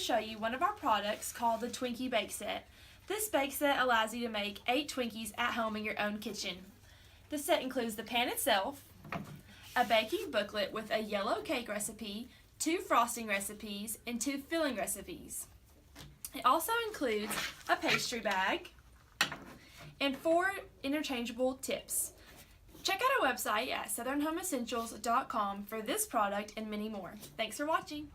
show you one of our products called the Twinkie Bake Set. This bake set allows you to make 8 Twinkies at home in your own kitchen. The set includes the pan itself, a baking booklet with a yellow cake recipe, 2 frosting recipes, and 2 filling recipes. It also includes a pastry bag and 4 interchangeable tips. Check out our website at southernhomeessentials.com for this product and many more. Thanks for watching.